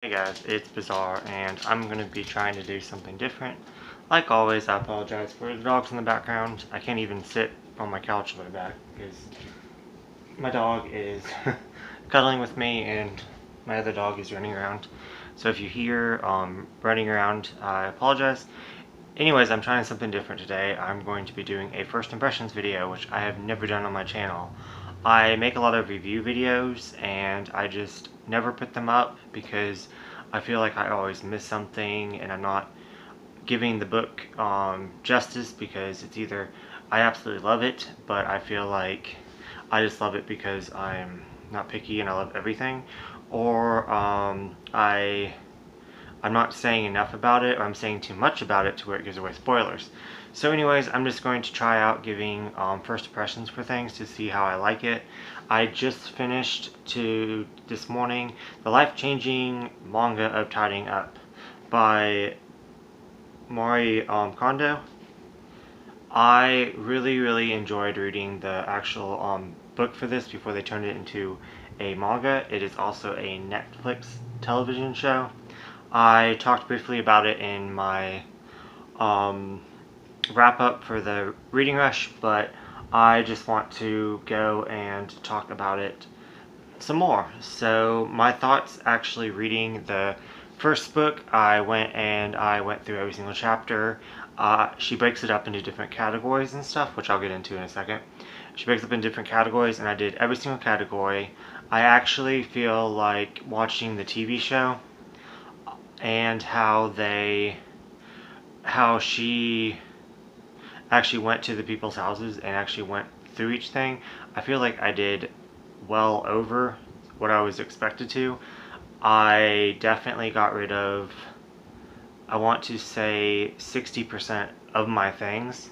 Hey guys, it's Bizarre, and I'm going to be trying to do something different. Like always, I apologize for the dogs in the background. I can't even sit on my couch with back because my dog is cuddling with me and my other dog is running around. So if you hear running around, I apologize. Anyways, I'm trying something different today. I'm going to be doing a first impressions video, which I have never done on my channel. I make a lot of review videos and I just never put them up because I feel like I always miss something and I'm not giving the book justice, because it's either I absolutely love it, but I feel like I just love it because I'm not picky and I love everything, or I'm not saying enough about it, or I'm saying too much about it to where it gives away spoilers. So anyways, I'm just going to try out giving first impressions for things to see how I like it. I just finished this morning the life-changing manga of Tidying Up by Marie Kondo. I really enjoyed reading the actual book for this before they turned it into a manga. It is also a Netflix television show. I talked briefly about it in my wrap up for the reading rush, but I just want to go and talk about it some more. So my thoughts actually reading the first book, I went through every single chapter. She breaks it up into different categories and stuff, which I'll get into in a second. She breaks it up in different categories, and I did every single category. I actually feel like watching the TV show and how she actually went to the people's houses and actually went through each thing. I feel like I did well over what I was expected to. I definitely got rid of, I want to say 60% of my things.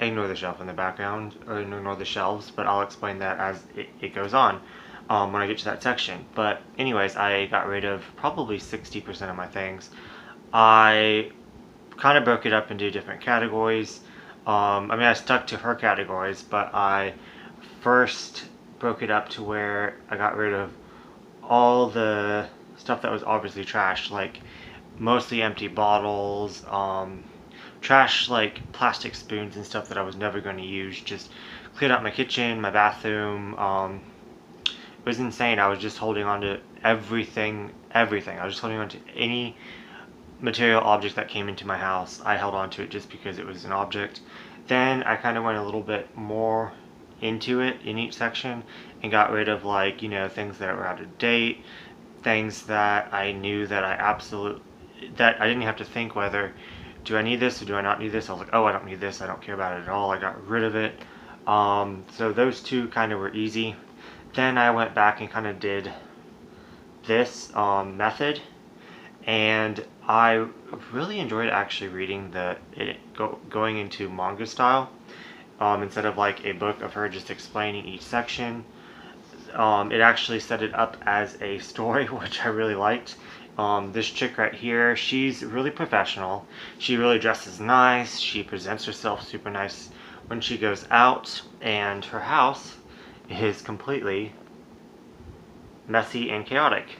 Ignore the shelf in the background, or ignore the shelves, but I'll explain that as it goes on when I get to that section. But anyways, I got rid of probably 60% of my things. I kind of broke it up into different categories. I mean, I stuck to her categories, but I first broke it up to where I got rid of all the stuff that was obviously trash, like mostly empty bottles, trash like plastic spoons and stuff that I was never going to use. Just cleared out my kitchen, my bathroom. It was insane. I was just holding on to everything. I was just holding on to any material object that came into my house. I held on to it just because it was an object. Then I kind of went a little bit more into it in each section and got rid of, like, you know, things that were out of date, things that I knew that that I didn't have to think whether do I need this or do I not need this. I was like, oh, I don't need this, I don't care about it at all. I got rid of it. So those two kind of were easy. Then I went back and kind of did this method, and I really enjoyed actually reading going into manga style, instead of like a book of her just explaining each section. It actually set it up as a story, which I really liked. This chick right here, she's really professional. She really dresses nice. She presents herself super nice when she goes out, and her house is completely messy and chaotic.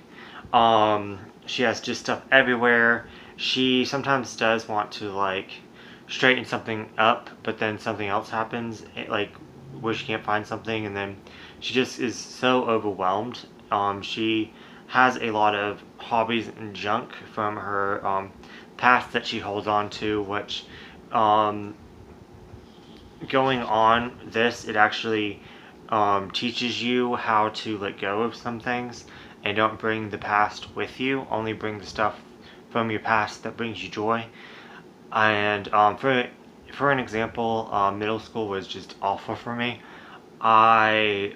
She has just stuff everywhere. She sometimes does want to like straighten something up, but then something else happens, like where she can't find something, and then she just is so overwhelmed. She has a lot of hobbies and junk from her past that she holds on to, which going on this, it actually teaches you how to let go of some things and don't bring the past with you. Only bring the stuff from your past that brings you joy. And for an example, middle school was just awful for me. I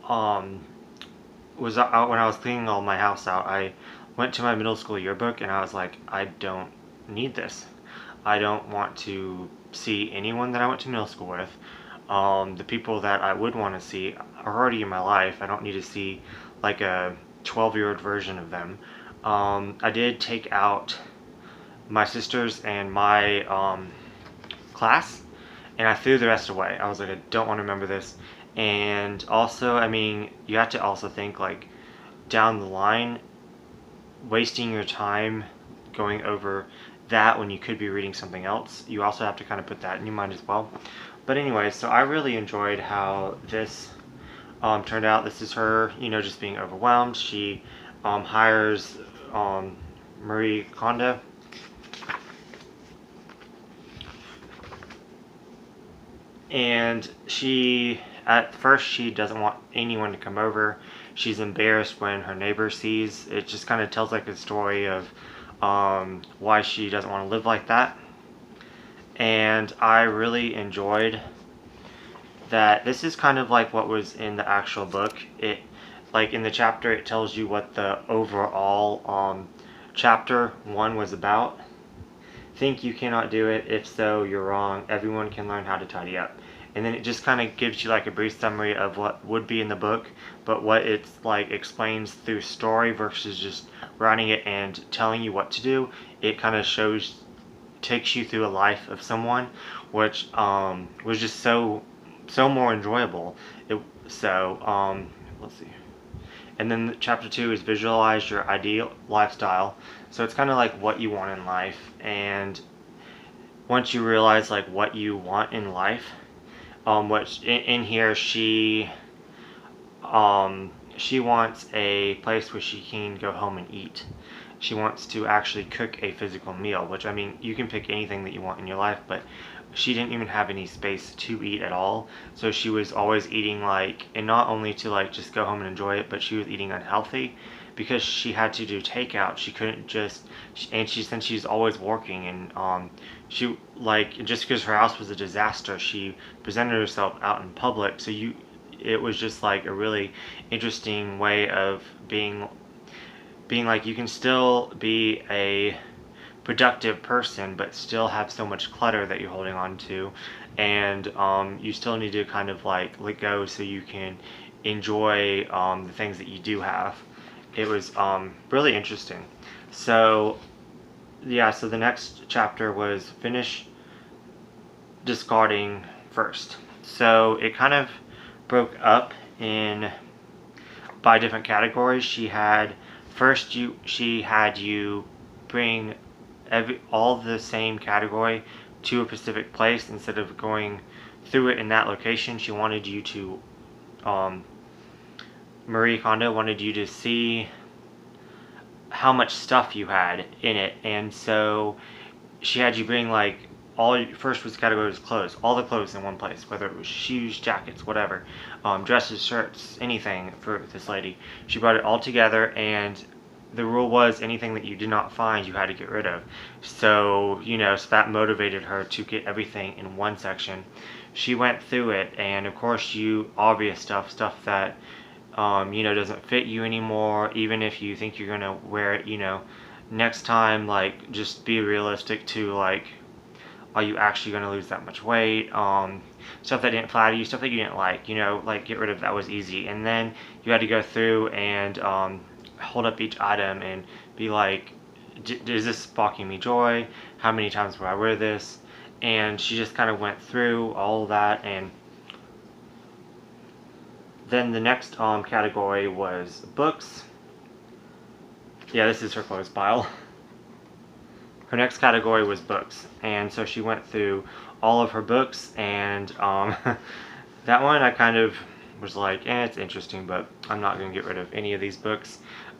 was out when I was cleaning all my house out. I went to my middle school yearbook and I was like, I don't need this. I don't want to see anyone that I went to middle school with. The people that I would want to see are already in my life. I don't need to see like a 12-year-old version of them. I did take out my sisters and my class, and I threw the rest away. I was like, I don't want to remember this. And also, I mean, you have to also think like down the line, wasting your time going over that when you could be reading something else. You also have to kind of put that in your mind as well. But anyway, so I really enjoyed how this turned out. This is her, just being overwhelmed. She hires Marie Kondo. And at first, she doesn't want anyone to come over. She's embarrassed when her neighbor sees. It just kind of tells like a story of why she doesn't want to live like that. And I really enjoyed that. This is kind of like what was in the actual book. It, like in the chapter, it tells you what the overall chapter 1 was about. Think you cannot do it. If so, you're wrong. Everyone can learn how to tidy up. And then it just kind of gives you like a brief summary of what would be in the book, but what it's like explains through story versus just writing it and telling you what to do. It kind of takes you through a life of someone, which was just so more enjoyable. Let's see. And then chapter 2 is visualize your ideal lifestyle. So it's kind of like what you want in life. And once you realize like what you want in life, which in here she wants a place where she can go home and eat. She wants to actually cook a physical meal, which, I mean, you can pick anything that you want in your life, but she didn't even have any space to eat at all. So she was always eating like, and not only to like just go home and enjoy it, but she was eating unhealthy because she had to do takeout. She couldn't just, and since she's always working, and she, like, just because her house was a disaster, she presented herself out in public. So it was just like a really interesting way of being like, you can still be a productive person but still have so much clutter that you're holding on to, and you still need to kind of like let go so you can enjoy the things that you do have. It was really interesting. So yeah, so the next chapter was finish discarding first. So it kind of broke up by different categories. She had you bring all the same category to a specific place instead of going through it in that location. She wanted you to Marie Kondo wanted you to see how much stuff you had in it, and so she had you bring like first was category was clothes, all the clothes in one place, whether it was shoes, jackets, whatever, dresses, shirts, anything for this lady. She brought it all together, and the rule was anything that you did not find you had to get rid of. So so that motivated her to get everything in one section. She went through it, and of course obvious stuff that doesn't fit you anymore, even if you think you're gonna wear it next time. Like, just be realistic to like, are you actually going to lose that much weight? Stuff that didn't flatter you, stuff that you didn't like, like get rid of. That was easy. And then you had to go through and hold up each item and be like, is this sparking me joy? How many times will I wear this? And she just kind of went through all of that. And then the next category was books. Yeah, this is her clothes pile. Her next category was books, and so she went through all of her books, and that one I kind of was like, it's interesting, but I'm not going to get rid of any of these books.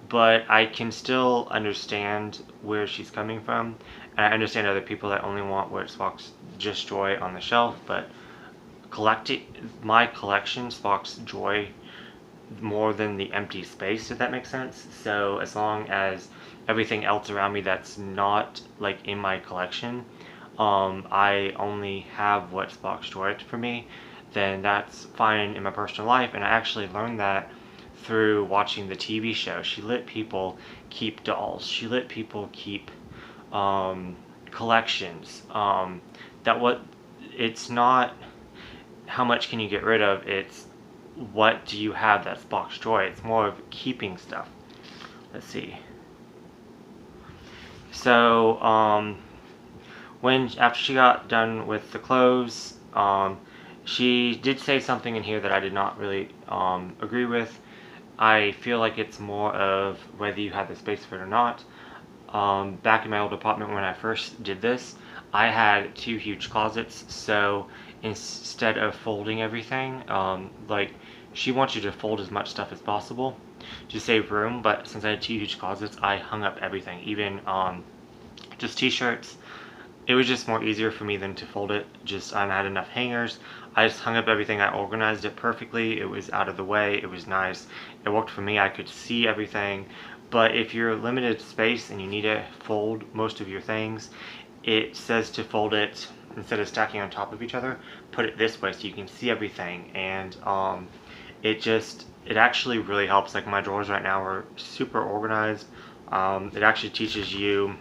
But I can still understand where she's coming from, and I understand other people that only want what sparks just joy on the shelf, but my collection sparks joy more than the empty space, if that makes sense. So as long as everything else around me that's not like in my collection, I only have what sparks joy for me, then that's fine in my personal life. And I actually learned that through watching the TV show. She let people keep dolls. She let people keep collections. It's not how much can you get rid of, it's what do you have that sparks joy. It's more of keeping stuff. Let's see. So after she got done with the clothes, she did say something in here that I did not really agree with. I feel like it's more of whether you have the space for it or not. Back in my old apartment when I first did this, I had 2 huge closets, so instead of folding everything, like she wants you to fold as much stuff as possible to save room, but since I had 2 huge closets, I hung up everything, even just t-shirts. It was just more easier for me than to fold it. Just I had enough hangers. I just hung up everything. I organized it perfectly. It was out of the way. It was nice. It worked for me. I could see everything. But if you're limited space and you need to fold most of your things, it says to fold it instead of stacking on top of each other, put it this way so you can see everything. And it actually really helps. Like my drawers right now are super organized. It actually teaches you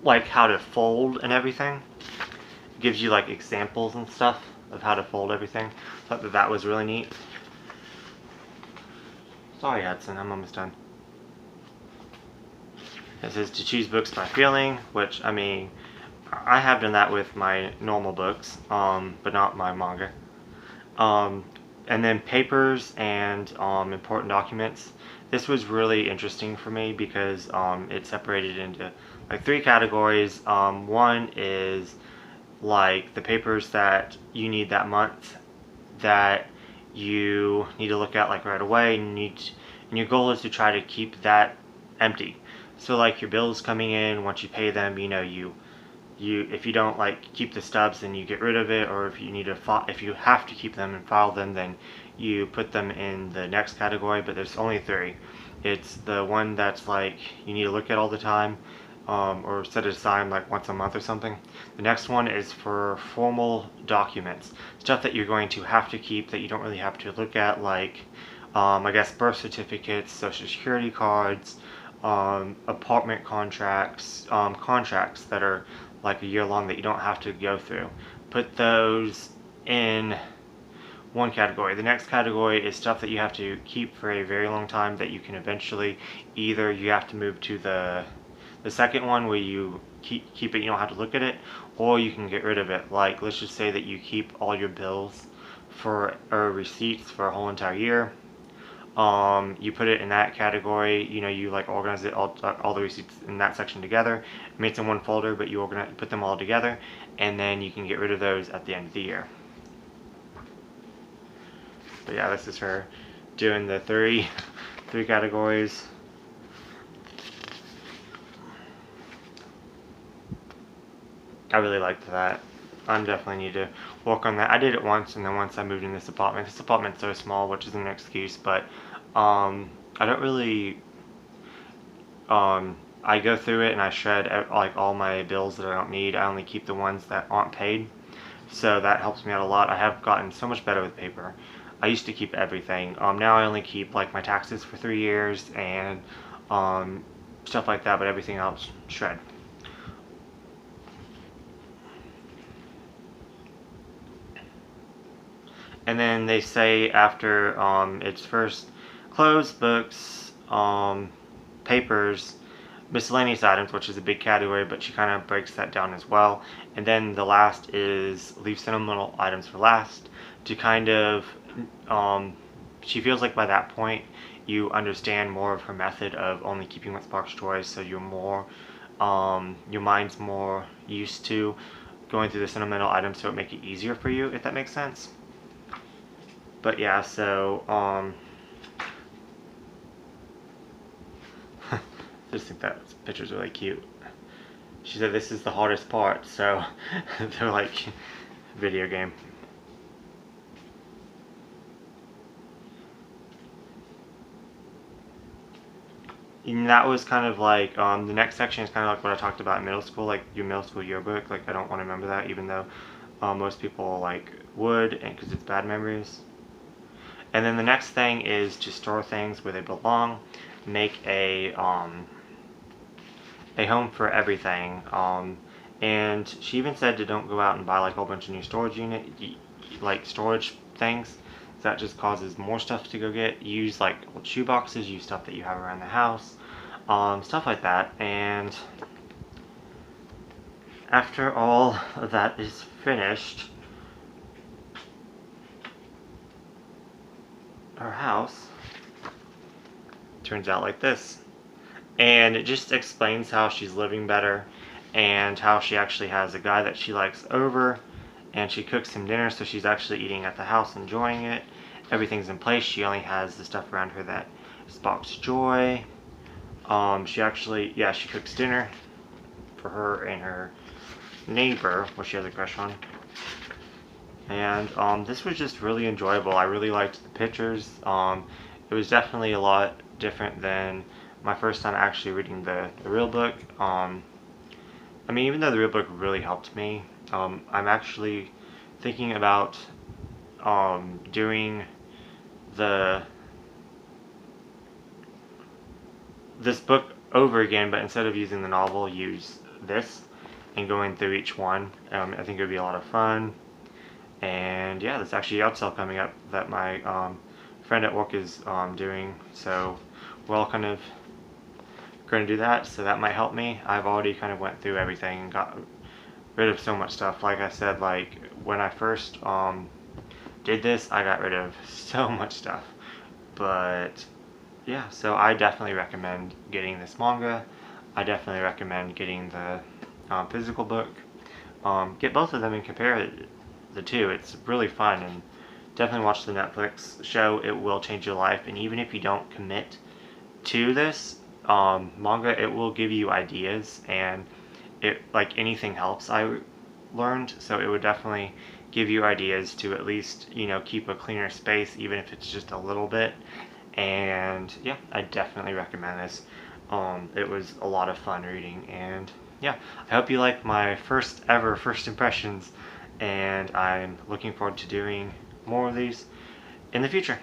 like how to fold and everything. It gives you like examples and stuff of how to fold everything. Thought that was really neat. Sorry, Hudson, I'm almost done. It says to choose books by feeling, which I mean, I have done that with my normal books, but not my manga. And then papers and important documents. This was really interesting for me because it's separated into like 3 categories. One is like the papers that you need that month that you need to look at like right away, and your goal is to try to keep that empty. So like your bills coming in, once you pay them, you if you don't like keep the stubs, then you get rid of it, or if you have to keep them and file them, then you put them in the next category. But there's only 3. It's the one that's like you need to look at all the time, or set it aside like once a month or something. The next one is for formal documents, stuff that you're going to have to keep that you don't really have to look at, like I guess birth certificates, social security cards, apartment contracts, contracts that are like a year long that you don't have to go through. Put those in one category. The next category is stuff that you have to keep for a very long time that you can eventually, either you have to move to the second one where you keep it, you don't have to look at it, or you can get rid of it. Like let's just say that you keep all your bills or receipts for a whole entire year. You put it in that category, you like organize it all the receipts in that section together. I mean, it's in one folder, but you put them all together, and then you can get rid of those at the end of the year. But yeah, this is her doing the three categories. I really liked that. I definitely need to work on that. I did it once, and then once I moved in this apartment. This apartment's so small, which isn't an excuse, but I don't really. I go through it and I shred like all my bills that I don't need. I only keep the ones that aren't paid, so that helps me out a lot. I have gotten so much better with paper. I used to keep everything. Now I only keep like my taxes for 3 years and stuff like that, but everything else shred. And then they say after it's first clothes, books, papers, miscellaneous items, which is a big category, but she kind of breaks that down as well. And then the last is leave sentimental items for last, to kind of, she feels like by that point you understand more of her method of only keeping what sparks joy, so you're more, your mind's more used to going through the sentimental items, so it make it easier for you, if that makes sense. But yeah, so I just think that picture's really cute. She said this is the hardest part, so they're like video game. And that was kind of like the next section is kind of like what I talked about in middle school, like your middle school yearbook. Like I don't want to remember that, even though most people like would, and because it's bad memories. And then the next thing is to store things where they belong. Make a home for everything. And she even said to don't go out and buy like a whole bunch of new storage like storage things. That just causes more stuff to go get. Use like old shoe boxes. Use stuff that you have around the house. Stuff like that. And after all of that is finished, her house turns out like this. And it just explains how she's living better and how she actually has a guy that she likes over and she cooks him dinner, so she's actually eating at the house, enjoying it. Everything's in place. She only has the stuff around her that sparks joy. She actually, yeah, she cooks dinner for her and her neighbor, what she has a crush on. And this was just really enjoyable. I really liked the pictures. It was definitely a lot different than my first time actually reading the real book. I mean, even though the real book really helped me, I'm actually thinking about doing this book over again, but instead of using the novel, use this and going through each one. I think it would be a lot of fun. And yeah, there's actually a yard sale coming up that my friend at work is doing, so we're all kind of going to do that, so that might help me. I've already kind of went through everything and got rid of so much stuff. Like I said, like when I first did this, I got rid of so much stuff. But yeah, so I definitely recommend getting this manga. I definitely recommend getting the physical book. Get both of them and compare the two. It's really fun, and definitely watch the Netflix show. It will change your life, and even if you don't commit to this manga, it will give you ideas, and it, like anything helps, I learned, so it would definitely give you ideas to at least, you know, keep a cleaner space, even if it's just a little bit. And yeah, I definitely recommend this. It was a lot of fun reading, and yeah, I hope you like my first ever first impressions, and I'm looking forward to doing more of these in the future.